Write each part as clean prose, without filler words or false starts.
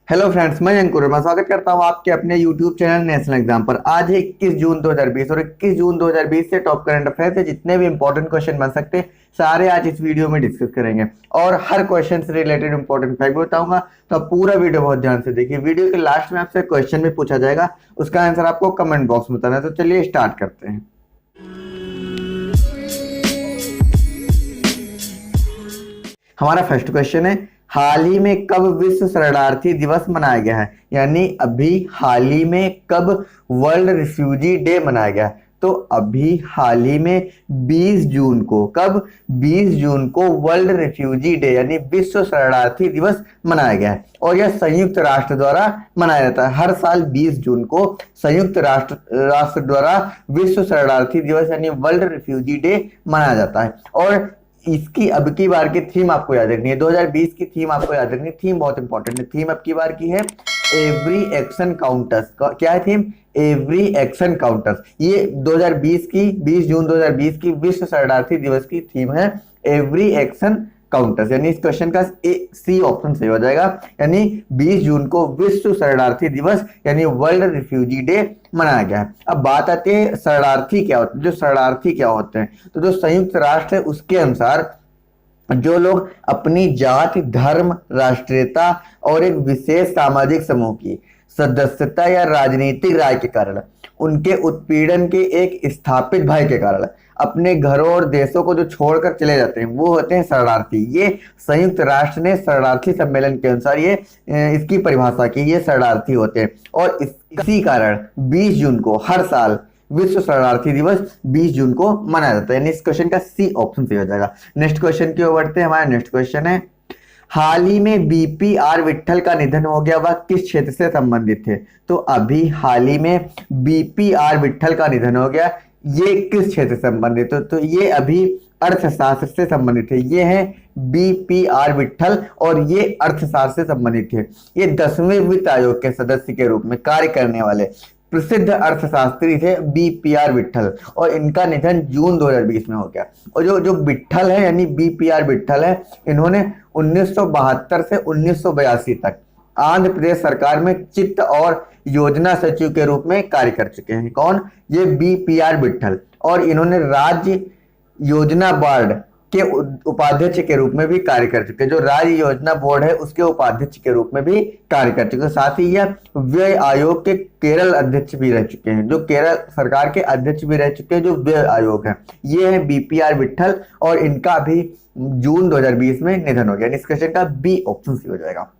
Hello friends, मैं अंकुर। मैं स्वागत करता हूं आपके अपने यूट्यूब चैनल नेशनल एग्जाम पर। आज है 21 जून 2020 और 21 जून 2020 से टॉप करंट अफेयर से जितने भी इंपॉर्टेंट क्वेश्चन बन सकते हैं सारे आज इस वीडियो में डिस्कस करेंगे और हर क्वेश्चन से रिलेटेड इंपॉर्टेंट फैक्ट बताऊंगा। तो आप पूरा वीडियो बहुत ध्यान से देखिए। वीडियो के लास्ट में आपसे क्वेश्चन भी पूछा जाएगा, उसका आंसर आपको कमेंट बॉक्स में बताना है। तो चलिए स्टार्ट करते हैं। हमारा फर्स्ट क्वेश्चन है, हाल ही में कब विश्व शरणार्थी दिवस मनाया गया है? यानी अभी हाल ही में कब वर्ल्ड रिफ्यूजी डे मनाया गया है? तो अभी हाल ही में 20 जून को, कब? 20 जून को वर्ल्ड रिफ्यूजी डे यानी विश्व शरणार्थी दिवस मनाया गया है और यह संयुक्त राष्ट्र द्वारा मनाया जाता है। हर साल 20 जून को संयुक्त राष्ट्र द्वारा विश्व शरणार्थी दिवस यानी वर्ल्ड रिफ्यूजी डे मनाया जाता है। और इसकी अब की बार की थीम आपको याद रखनी है। 2020 की थीम आपको याद रखनी है। थीम बहुत इंपॉर्टेंट है। थीम अब की बार की है एवरी एक्शन काउंटर्स। क्या है थीम? Every action counters. ये 2020 की 20 जून 2020 की विश्व शरणार्थी दिवस की थीम है एवरी एक्शन काउंटर्स। यानी इस क्वेश्चन का सी ऑप्शन सही हो जाएगा। यानी 20 जून को विश्व शरणार्थी दिवस यानी वर्ल्ड रिफ्यूजी डे मनाया गया है। अब बात आती है शरणार्थी क्या होते हैं। जो शरणार्थी क्या होते हैं, तो जो संयुक्त राष्ट्र है उसके अनुसार जो लोग अपनी जाति, धर्म, राष्ट्रीयता और एक विशेष सामाजिक समूह की सदस्यता या राजनीतिक राय के कारण, उनके उत्पीड़न के एक स्थापित भय के कारण अपने घरों और देशों को जो छोड़कर चले जाते हैं वो होते हैं शरणार्थी। ये संयुक्त राष्ट्र ने शरणार्थी सम्मेलन के अनुसार ये इसकी परिभाषा की, ये शरणार्थी होते हैं। और इसी कारण 20 जून को हर साल विश्व शरणार्थी दिवस 20 जून को मनाया जाता है। यानी इस क्वेश्चन का सी ऑप्शन सही हो जाएगा। नेक्स्ट क्वेश्चन की ओर बढ़ते हैं। हमारा नेक्स्ट क्वेश्चन है, हाल ही में बीपीआर विट्ठल का निधन हो गया, वह किस क्षेत्र से संबंधित थे? तो अभी हाल ही में बीपीआर विट्ठल का निधन हो गया, ये किस क्षेत्र से संबंधित है? तो ये अभी अर्थशास्त्र से संबंधित है। ये है बीपीआर विट्ठल और ये अर्थशास्त्र से संबंधित है। ये 10वें वित्त आयोग के सदस्य के रूप में कार्य करने वाले प्रसिद्ध अर्थशास्त्री थे बीपीआर विट्ठल और इनका निधन जून 2020 में हो गया। और जो विट्ठल है यानी बीपीआर विट्ठल है, इन्होंने 1972 से 1982 तक आंध्र प्रदेश सरकार में चित्त और योजना सचिव के रूप में कार्य कर चुके हैं। कौन? ये बीपीआर विट्ठल। और इन्होंने राज्य योजना बोर्ड के उपाध्यक्ष के रूप में भी कार्य कर चुके हैं। जो राज्य योजना बोर्ड है उसके उपाध्यक्ष के रूप में भी कार्य कर चुके हैं। साथ ही यह व्यय आयोग के केरल अध्यक्ष भी रह चुके हैं। जो केरल सरकार के अध्यक्ष भी रह चुके हैं जो व्यय आयोग है, ये है बीपीआर विट्ठल और इनका भी जून 2020 में निधन हो गया। इस क्वेश्चन का बी ऑप्शन सी हो जाएगा।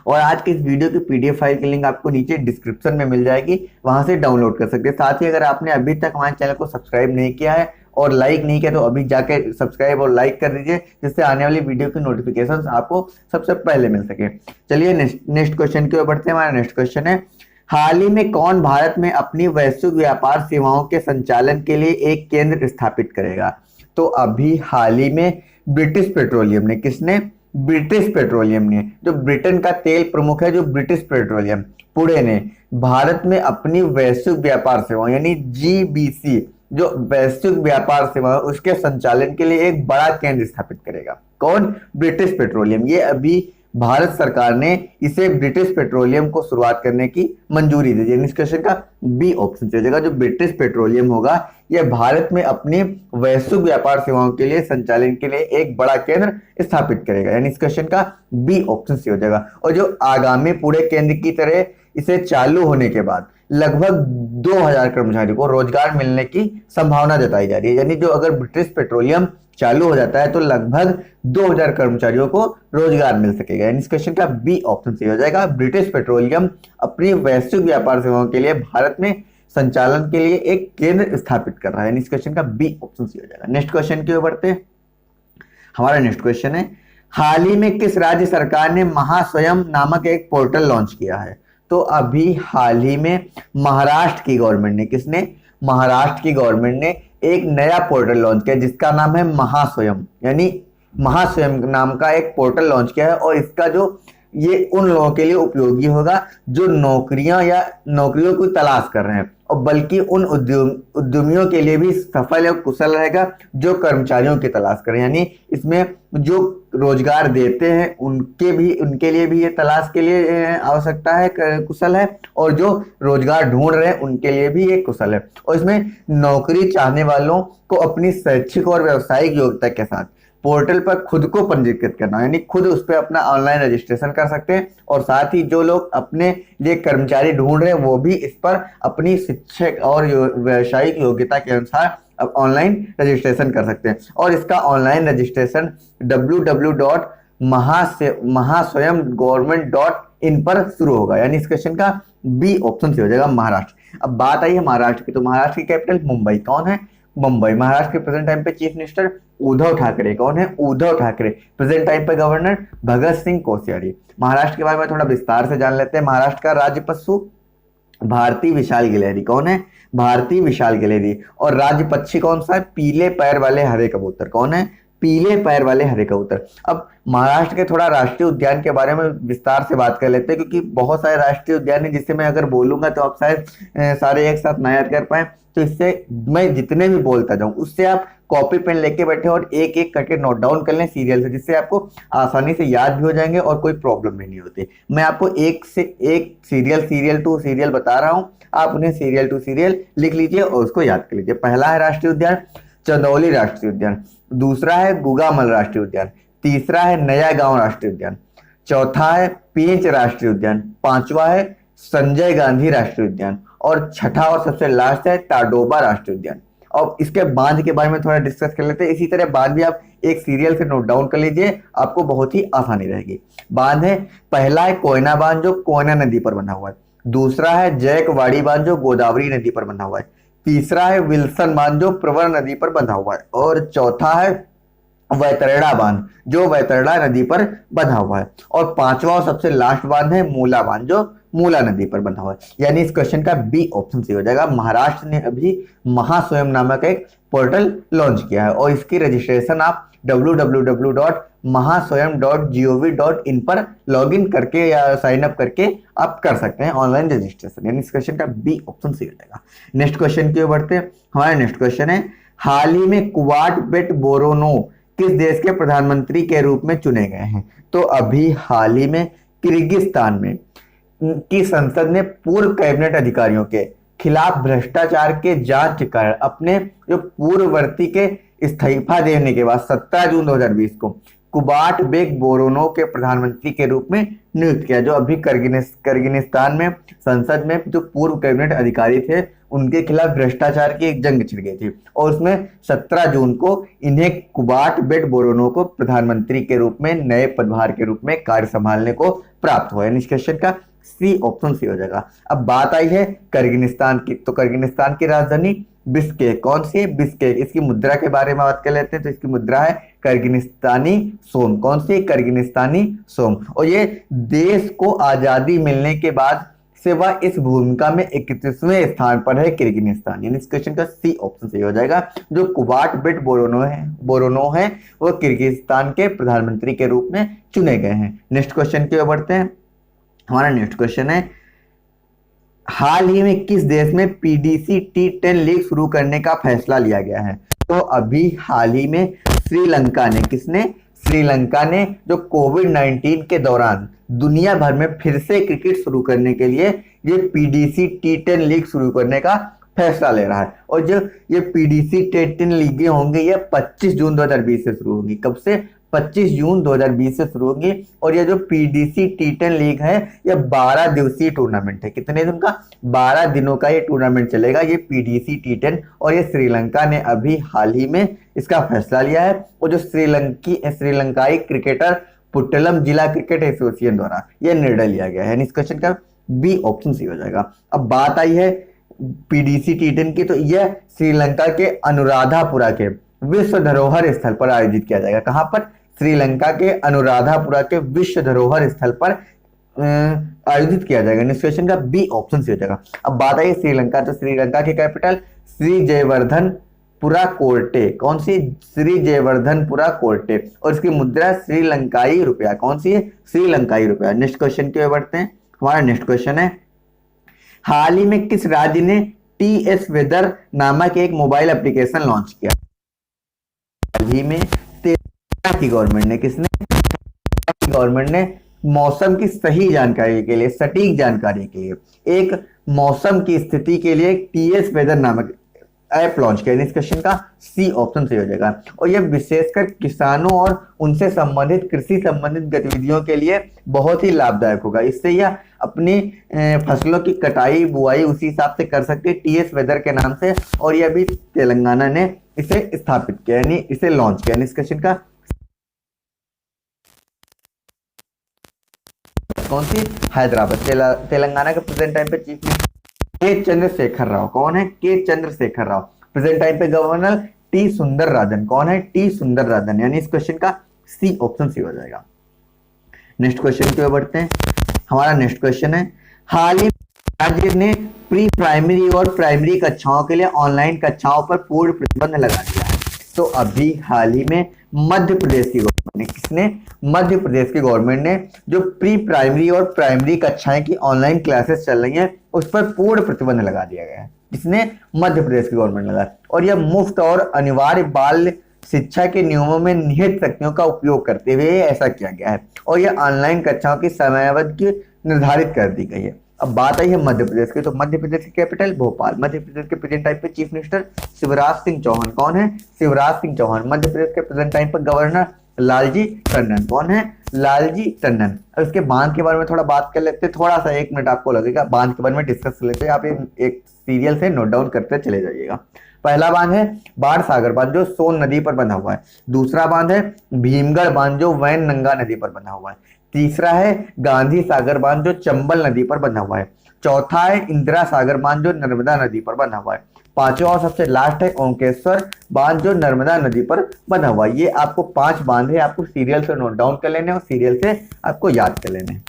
और आज के इस वीडियो की पीडीएफ फाइल की लिंक आपको नीचे डिस्क्रिप्शन में मिल जाएगी, वहां से डाउनलोड कर सकते हैं। साथ ही अगर आपने अभी तक हमारे चैनल को सब्सक्राइब नहीं किया है और लाइक नहीं किया तो अभी जाके सब्सक्राइब और लाइक कर दीजिए, जिससे आने वाली वीडियो की नोटिफिकेशन आपको सबसे पहले मिल सके। चलिए नेक्स्ट क्वेश्चन की ओर बढ़ते हैं। हमारा नेक्स्ट क्वेश्चन है, हाल ही में कौन भारत में अपनी वैश्विक व्यापार सेवाओं के संचालन के लिए एक केंद्र स्थापित करेगा? तो अभी हाल ही में ब्रिटिश पेट्रोलियम ने, किसने? ब्रिटिश पेट्रोलियम ने, जो ब्रिटेन का तेल प्रमुख है, जो ब्रिटिश पेट्रोलियम पुणे ने भारत में अपनी वैश्विक व्यापार सेवा यानी जीबीसी, जो वैश्विक व्यापार सेवा है उसके संचालन के लिए एक बड़ा केंद्र स्थापित करेगा। कौन? British petroleum. ये अभी भारत सरकार ने इसे ब्रिटिश पेट्रोलियम को शुरुआत करने की मंजूरी दी है। इस क्वेश्चन का बी ऑप्शन से हो जाएगा। जो ब्रिटिश पेट्रोलियम होगा यह भारत में अपनी वैश्विक व्यापार सेवाओं के लिए संचालन के लिए एक बड़ा केंद्र स्थापित करेगा। यानी इस क्वेश्चन का बी ऑप्शन से हो जाएगा। और जो आगामी पूरे केंद्र की तरह इसे चालू होने के बाद लगभग 2000 कर्मचारियों को रोजगार मिलने की संभावना जताई जा रही है। यानी जो अगर ब्रिटिश पेट्रोलियम चालू हो जाता है तो लगभग 2000 कर्मचारियों को रोजगार मिल सकेगा। इस क्वेश्चन का बी ऑप्शन सही हो जाएगा। ब्रिटिश पेट्रोलियम अपनी वैश्विक व्यापार सेवाओं के लिए भारत में संचालन के लिए एक केंद्र स्थापित कर रहा है। इस क्वेश्चन का बी ऑप्शन सही हो जाएगा। नेक्स्ट क्वेश्चन की ओर बढ़ते हैं। हमारा नेक्स्ट क्वेश्चन है, हाल ही में किस राज्य सरकार ने महास्वयं नामक एक पोर्टल लॉन्च किया है? तो अभी हाल ही में महाराष्ट्र की गवर्नमेंट ने, किसने? महाराष्ट्र की गवर्नमेंट ने एक नया पोर्टल लॉन्च किया जिसका नाम है महास्वयं। यानी महास्वयं नाम का एक पोर्टल लॉन्च किया है और इसका जो ये उन लोगों के लिए उपयोगी होगा जो नौकरियां या नौकरियों की तलाश कर रहे हैं, और बल्कि उन उद्यमियों के लिए भी सफल और कुशल रहेगा जो कर्मचारियों की तलाश करें। यानी इसमें जो रोजगार देते हैं उनके लिए भी ये तलाश के लिए आवश्यकता है, कुशल है, और जो रोजगार ढूंढ रहे हैं उनके लिए भी ये कुशल है। और इसमें नौकरी चाहने वालों को अपनी शैक्षिक और व्यावसायिक योग्यता के साथ पोर्टल पर खुद को पंजीकृत करना, यानी खुद उस पर अपना ऑनलाइन रजिस्ट्रेशन कर सकते हैं, और साथ ही जो लोग अपने लिए कर्मचारी ढूंढ रहे हैं वो भी इस पर अपनी शिक्षक और व्यावसायिक योग्यता के अनुसार अब ऑनलाइन रजिस्ट्रेशन कर सकते हैं। और इसका ऑनलाइन रजिस्ट्रेशन www.mahaswayamgovernment.in पर शुरू होगा। यानी इस क्वेश्चन का बी ऑप्शन से हो जाएगा महाराष्ट्र। अब बात आई है महाराष्ट्र की, तो महाराष्ट्र की कैपिटल मुंबई। कौन है? मुंबई। महाराष्ट्र के प्रेजेंट टाइम पे चीफ मिनिस्टर उद्धव ठाकरे। कौन है? उद्धव ठाकरे। प्रेजेंट टाइम पे गवर्नर भगत सिंह कोश्यारी। महाराष्ट्र के बारे में थोड़ा विस्तार से जान लेते हैं। महाराष्ट्र का राज्य पशु भारतीय विशाल गिलहरी। कौन है? भारतीय विशाल गिलहरी। और राज्य पक्षी कौन सा है? पीले पैर वाले हरे कबूतर। कौन है? पीले पैर वाले हरे कबूतर। अब महाराष्ट्र के थोड़ा राष्ट्रीय उद्यान के बारे में विस्तार से बात कर लेते हैं, क्योंकि बहुत सारे राष्ट्रीय उद्यान है जिससे मैं अगर बोलूंगा तो आप शायद सारे एक साथ ना याद कर पाए। तो इससे मैं जितने भी बोलता जाऊं उससे आप कॉपी पेन लेके बैठे और एक एक करके नोट डाउन कर लें सीरियल से, जिससे आपको आसानी से याद भी हो जाएंगे और कोई प्रॉब्लम भी नहीं होती। मैं आपको एक से एक सीरियल टू सीरियल बता रहा हूं, आप उन्हें सीरियल टू सीरियल लिख लीजिए और उसको याद कर लीजिए। पहला है राष्ट्रीय उद्यान चंदौली राष्ट्रीय उद्यान, दूसरा है गुगामल राष्ट्रीय उद्यान, तीसरा है नया गांव राष्ट्रीय उद्यान, चौथा है पेंच राष्ट्रीय उद्यान, पांचवा है संजय गांधी राष्ट्रीय उद्यान, और छठा और सबसे लास्ट है ताडोबा राष्ट्रीय उद्यान। और इसके बांध के बारे में थोड़ा डिस्कस कर लेते हैं। इसी तरह बांध भी आप एक सीरियल से नोट डाउन कर लीजिए, आपको बहुत ही आसानी रहेगी। बांध है, पहला है कोयना बांध जो कोयना नदी पर बना हुआ है, दूसरा है जैकवाड़ी बांध जो गोदावरी नदी पर बना हुआ है, तीसरा है विल्सन बांध जो प्रवर नदी पर बना हुआ है, और चौथा है वैतरणा बांध जो वैतरणा नदी पर बंधा हुआ है, और पांचवा और सबसे लास्ट बांध है मूला बांध जो मूला नदी पर बंधा हुआ है। यानी इस क्वेश्चन का बी ऑप्शन सही हो जाएगा। महाराष्ट्र ने अभी महास्वयं नामक एक पोर्टल लॉन्च किया है, और इसकी रजिस्ट्रेशन आप www.mahaswayam.gov.in पर लॉगिन करके या साइन अप करके आप कर सकते हैं ऑनलाइन रजिस्ट्रेशन। यानी इस क्वेश्चन का बी ऑप्शन सही हो जाएगा। नेक्स्ट क्वेश्चन की ओर बढ़ते हैं। हमारा नेक्स्ट क्वेश्चन है, हाल ही में कुवाट बेट बोरोनो किस देश के प्रधानमंत्री के रूप में चुने गए हैं? तो अभी हाल ही में किर्गिस्तान में की संसद ने पूर्व कैबिनेट अधिकारियों के खिलाफ भ्रष्टाचार के जांच के कारण अपने जो पूर्ववर्ती के इस्तीफा देने के बाद 17 जून 2020 को कुबाट बेक बोरोनो के प्रधानमंत्री के रूप में नियुक्त किया, जो अभी किर्गिस्तान में संसद में जो पूर्व कैबिनेट अधिकारी थे उनके खिलाफ भ्रष्टाचार की एक जंग छिड़ गई थी, और उसमें 17 जून को इन्हें कुबाट बेट बोरोनो को प्रधानमंत्री के रूप में नए पदभार के रूप में कार्य संभालने को प्राप्त हुआ। इस क्वेश्चन का सी ऑप्शन सी हो जाएगा। अब बात आई है किर्गिस्तान की, तो किर्गिस्तान की राजधानी बिश्केक। कौन सी है? बिश्केक। इसकी मुद्रा के बारे में बात कर लेते हैं, तो इसकी मुद्रा है किर्गिस्तानी सोम। कौन सी? Kyrgyzstani som. और ये देश को आजादी मिलने के बाद से वह इस भूमिका में 31वें स्थान पर है किर्गिस्तान। यानी इस क्वेश्चन का सी ऑप्शन सही हो जाएगा। जो कुबाट बेट बोरोनो है वो किर्गिस्तान के प्रधानमंत्री के रूप में चुने गए हैं। नेक्स्ट क्वेश्चन की ओर बढ़ते हैं। हमारा नेक्स्ट क्वेश्चन है, हाल ही में किस देश में पीडीसी T10 लीग शुरू करने का फैसला लिया गया है? तो अभी हाल ही में श्रीलंका ने, किसने? श्रीलंका ने जो कोविड-19 के दौरान दुनिया भर में फिर से क्रिकेट शुरू करने के लिए ये पीडीसी T10 लीग शुरू करने का फैसला ले रहा है। और जो ये पीडीसी T10 लीगें होंगी ये 25 जून 2020 से शुरू होंगी। कब से? 25 जून 2020 से शुरू होंगी। और ये जो पीडीसी T10 लीग है ये 12 दिवसीय टूर्नामेंट है। कितने दिन का? 12 दिनों का ये टूर्नामेंट चलेगा, ये पीडीसी T10। और ये श्रीलंका ने अभी हाल ही में इसका फैसला लिया है, और जो श्रीलंकाई क्रिकेटर पुट्टलम जिला क्रिकेट एसोसिएशन द्वारा यह निर्णय लिया गया है। इस क्वेश्चन का बी ऑप्शन सी हो जाएगा। अब बात आई है पीडीसी T10 की, तो यह श्रीलंका के अनुराधापुरा के विश्व धरोहर स्थल पर आयोजित किया जाएगा। कहां पर? श्रीलंका के अनुराधापुरा के विश्व धरोहर स्थल पर आयोजित किया जाएगा। इस क्वेश्चन का बी ऑप्शन से हो जाएगा। अब बात आई श्रीलंका, तो श्रीलंका की कैपिटल श्री जयवर्धन पुराकोर्टे, कौन सी? श्री जयवर्धन पुराकोर्टे, और इसकी मुद्रा श्रीलंकाई रुपया, कौन सी है? श्रीलंकाई रुपया। नेक्स्ट क्वेश्चन की ओर बढ़ते हैं। हमारा नेक्स्ट क्वेश्चन है, हाल ही में किस राज्य ने टीएस वेदर नामक एक मोबाइल एप्लीकेशन लॉन्च किया? हाल ही में तेलंगाना की गवर्नमेंट ने, किसने? गवर्नमेंट ने मौसम की सही जानकारी के लिए, सटीक जानकारी के लिए, एक मौसम की स्थिति के लिए टीएस वेदर नामक ऐप लॉन्च किया। इस क्वेश्चन का सी ऑप्शन सही हो जाएगा। और यह विशेषकर किसानों और उनसे संबंधित कृषि संबंधित गतिविधियों के लिए बहुत ही लाभदायक होगा। इससे यह अपनी फसलों की कटाई बुआई उसी हिसाब से कर सकते हैं टीएस वेदर के नाम से, और यह भी तेलंगाना ने इसे स्थापित किया, यानी इसे लॉन्च किया। इस क्वेश्चन का कौन सी? हैदराबाद। तेलंगाना के प्रेजेंट टाइम पे चीफ मिनिस्टर के चंद्रशेखर राव, कौन है? के चंद्रशेखर राव। प्रेजेंट टाइम पे गवर्नर टी सुंदरराजन, कौन है? टी सुंदरराजन, यानी इस क्वेश्चन का सी ऑप्शन सही हो जाएगा। नेक्स्ट क्वेश्चन की ओर बढ़ते हैं। हमारा नेक्स्ट क्वेश्चन है, हाल ही राज्य ने प्री प्राइमरी और प्राइमरी कक्षाओं के लिए ऑनलाइन कक्षाओं पर पूर्ण प्रतिबंध लगा दिया है। तो अभी हाल ही में मध्य प्रदेश की गवर्नमेंट ने, किसने? मध्य प्रदेश की गवर्नमेंट ने जो प्री प्राइमरी और प्राइमरी कक्षाएं की ऑनलाइन क्लासेस चल रही हैं उस पर पूर्ण प्रतिबंध लगा दिया गया है। किसने? मध्य प्रदेश की गवर्नमेंट लगा। और यह मुफ्त और अनिवार्य बाल शिक्षा के नियमों में निहित शक्तियों का उपयोग करते हुए ऐसा किया गया है, और यह ऑनलाइन कक्षाओं की समयावधि निर्धारित कर दी गई है। अब बात आई है मध्य प्रदेश की, तो मध्य प्रदेश की कैपिटल भोपाल। मध्य प्रदेश के प्रेजेंट टाइम पे चीफ मिनिस्टर शिवराज सिंह चौहान, कौन है? शिवराज सिंह चौहान। मध्य प्रदेश के प्रेजेंट टाइम पर गवर्नर लालजी टंडन, कौन है? लालजी टंडन। और इसके बांध के बारे में थोड़ा बात कर लेते हैं, थोड़ा सा 1 मिनट आपको लगेगा, बांध के बारे में डिस्कस कर लेते हैं। आप एक सीरियल से नोट डाउन करते चले जाइएगा। पहला बांध है बाढ़ सागर बांध, जो सोन नदी पर बना हुआ है। दूसरा बांध है भीमगढ़ बांध, जो वैनगंगा नदी पर बना हुआ है। तीसरा है गांधी सागर बांध, जो चंबल नदी पर बना हुआ है। चौथा है इंदिरा सागर बांध, जो नर्मदा नदी पर बना हुआ है। पांचवा और सबसे लास्ट है ओंकेश्वर बांध, जो नर्मदा नदी पर बना हुआ है। ये आपको 5 बांध है, आपको सीरियल से नोट डाउन कर लेने और सीरियल से आपको याद कर लेने।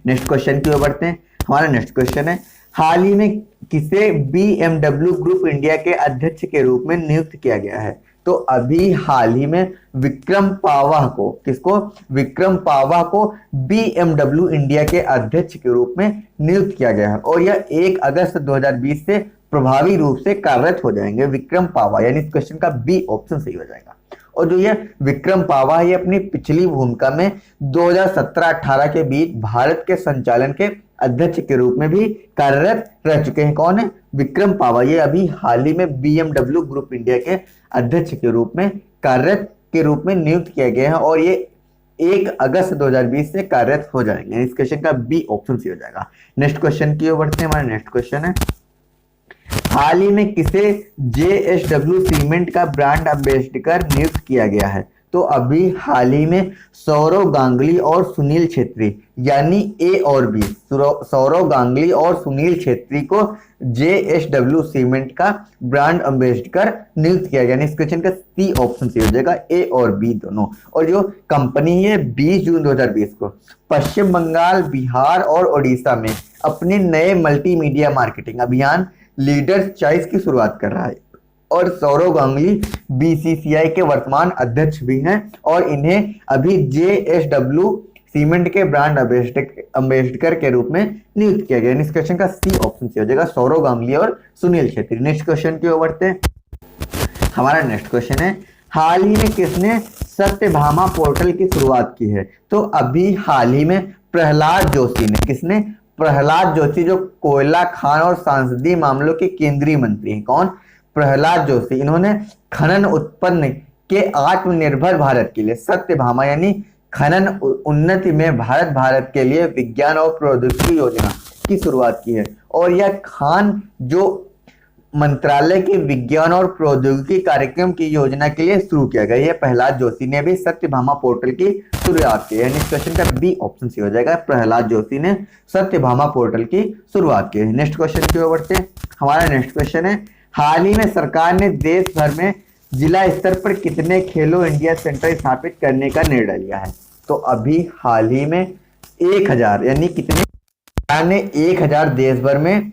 नेक्स्ट क्वेश्चन की ओर बढ़ते हैं। हमारा नेक्स्ट क्वेश्चन है, हाल ही में किसे BMW ग्रुप इंडिया के अध्यक्ष के रूप में नियुक्त किया गया है? तो अभी हाल ही में विक्रम पावा को, किसको? विक्रम पावा को BMW इंडिया के अध्यक्ष के रूप में नियुक्त किया गया है, और यह 1 अगस्त 2020 से प्रभावी रूप से कार्यरत हो जाएंगे विक्रम पावा, यानी इस क्वेश्चन का बी ऑप्शन सही हो जाएगा। और जो ये विक्रम पावा है, ये अपनी पिछली भूमिका में 2017-18 के बीच भारत के संचालन के अध्यक्ष के रूप में भी कार्यरत रह चुके हैं। कौन है? विक्रम पावा। ये अभी हाल ही में BMW ग्रुप इंडिया के अध्यक्ष के रूप में कार्यरत के रूप में नियुक्त किया गया है, और ये 1 अगस्त 2020 से कार्यरत हो जाएंगे। इस क्वेश्चन का बी ऑप्शन सही हो जाएगा। नेक्स्ट क्वेश्चन की ओर बढ़ते हैं। हमारा नेक्स्ट क्वेश्चन है, हाल ही में किसे JSW सीमेंट का ब्रांड एम्बेसडर नियुक्त किया गया है? तो अभी हाल ही में सौरव गांगुली और सुनील छेत्री, यानी A और B, सौरव गांगुली और सुनील छेत्री को JSW सीमेंट का ब्रांड एम्बेसडर नियुक्त किया गया। इस क्वेश्चन का सी ऑप्शन सही हो जाएगा, A और B दोनों। और जो कंपनी है 20 जून 2020 को पश्चिम बंगाल, बिहार और ओडिशा में अपने नए मल्टीमीडिया मार्केटिंग अभियान लीडर्स चॉइस की शुरुआत कर रहा है, और सौरव गांगुली BCCI के वर्तमान अध्यक्ष भी हैं, और इन्हें अभी JSW सीमेंट के ब्रांड एम्बेसडर के रूप में नियुक्त किया गया। इस क्वेश्चन का सी ऑप्शन सही हो जाएगा, सौरव गांगुली और सुनील छेत्री। नेक्स्ट क्वेश्चन की ओर बढ़ते हैं। हमारा नेक्स्ट क्वेश्चन है, हाल ही में किसने सत्यभामा पोर्टल की शुरुआत की है? तो अभी हाल ही में प्रहलाद जोशी ने, किसने? प्रहलाद जोशी, जो कोयला खान और संसदीय मामलों के केंद्रीय मंत्री हैं। कौन? प्रहलाद जोशी। इन्होंने खनन उत्पन्न के आत्मनिर्भर भारत के लिए सत्यभामा, यानी खनन उन्नति में भारत के लिए विज्ञान और प्रौद्योगिकी योजना की शुरुआत की है, और यह खान जो मंत्रालय के विज्ञान और प्रौद्योगिकी कार्यक्रम की योजना के लिए शुरू किया गया है। प्रहलाद जोशी ने भी सत्यभामा पोर्टल की शुरुआत की है, यानी इस क्वेश्चन का बी ऑप्शन सही हो जाएगा, प्रहलाद जोशी ने सत्यभामा पोर्टल की शुरुआत की है। नेक्स्ट क्वेश्चन की ओर बढ़ते हैं। हमारा नेक्स्ट क्वेश्चन है, हाल ही में सरकार ने देश भर में जिला स्तर पर कितने खेलो इंडिया सेंटर स्थापित करने का निर्णय लिया है? तो अभी हाल ही में 1000, यानी कितने? सरकार ने 1000 देश भर में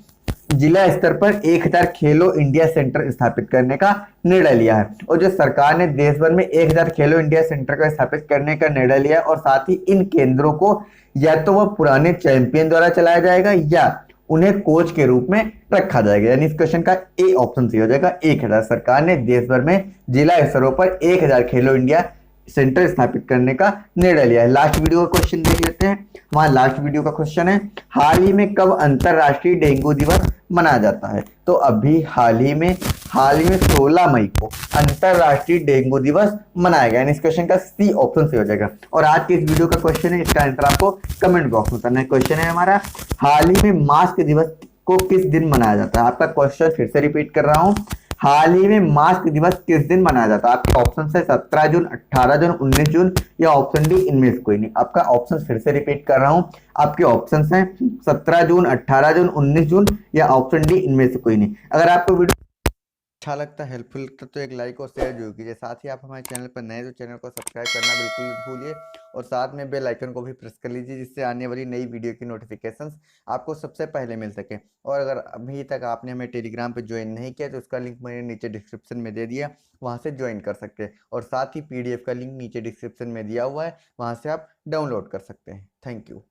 जिला स्तर पर 1000 खेलो इंडिया सेंटर स्थापित करने का निर्णय लिया है। और जो सरकार ने देश भर में 1000 खेलो इंडिया सेंटर का स्थापित करने का निर्णय लिया है, और साथ ही इन केंद्रों को या तो वह पुराने चैंपियन द्वारा चलाया जाएगा या उन्हें कोच के रूप में रखा जाएगा। यानी इस क्वेश्चन का ए ऑप्शन सही हो जाएगा। 1000 सरकार ने देश भर में जिला स्तरों पर 1000 खेलो इंडिया सेंटर स्थापित करने का निर्णय लिया है। लास्ट वीडियो का क्वेश्चन देख लेते हैं। हमारा लास्ट वीडियो का क्वेश्चन है, हाल ही में कब अंतरराष्ट्रीय डेंगू दिवस मनाया जाता है? तो अभी हाल ही में 16 मई को अंतरराष्ट्रीय डेंगू दिवस मनाया गया। इस क्वेश्चन का सी ऑप्शन सही हो जाएगा। और आज के इस वीडियो का क्वेश्चन है, इसका आंसर आपको कमेंट बॉक्स में करना है। क्वेश्चन है हमारा, हाल ही में मास्क दिवस को किस दिन मनाया जाता है? आपका क्वेश्चन फिर से रिपीट कर रहा हूं, हाल ही में मास्क दिवस किस दिन मनाया जाता है? आपके ऑप्शन है 17 जून, 18 जून, 19 जून या ऑप्शन डी इनमें से कोई नहीं। आपका ऑप्शन फिर से रिपीट कर रहा हूं, आपके ऑप्शन हैं 17 जून, 18 जून, 19 जून या ऑप्शन डी इनमें से कोई नहीं। अगर आपको वीडियो अच्छा लगता है, हेल्पफुल लगता है तो एक लाइक और शेयर जरूर कीजिए। साथ ही आप हमारे चैनल पर नए तो चैनल को सब्सक्राइब करना बिल्कुल मत भूलिए, और साथ में बेल आइकन को भी प्रेस कर लीजिए, जिससे आने वाली नई वीडियो की नोटिफिकेशंस आपको सबसे पहले मिल सके। और अगर अभी तक आपने हमें टेलीग्राम पे ज्वाइन नहीं किया तो उसका लिंक मैंने नीचे डिस्क्रिप्शन में दे दिया, वहाँ से ज्वाइन कर सकते हैं। और साथ ही PDF का लिंक नीचे डिस्क्रिप्शन में दिया हुआ है, वहाँ से आप डाउनलोड कर सकते हैं। Thank you.